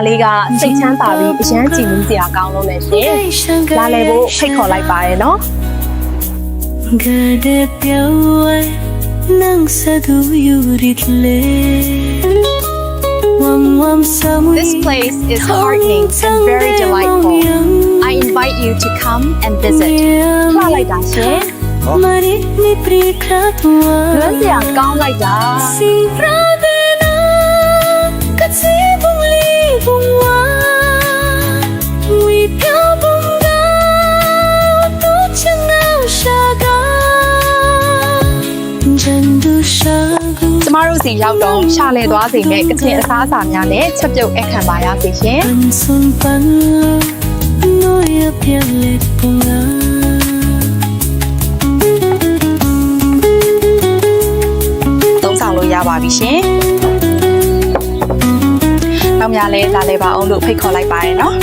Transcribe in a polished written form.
လေးကစိတ်ချမ်းသာပြီးအရန်ကြည်နူးစရာကောင်းလို့လည်းရှင်လာလေဖို့ဖိတ်ခေါ်လိုက်ပါရဲ့နော် This place is heartening and very delightful. I invite you to come and visit. လှလိုက်တာရှင်လွမ်းစရာကောင်းလိုက်တာ ကျမတို့စီရောက်တော့ရှာလဲသွားစီနဲ့ကချင်အစားအစာများနဲ့ချက်ပြုတ်အခမ်းပါရစေရှင်သုံးဆောင်လို့ရပါပြီရှင်နောက်များလဲလာလဲပါအောင်လို့ဖိတ်ခေါ်လိုက်ပါရနော်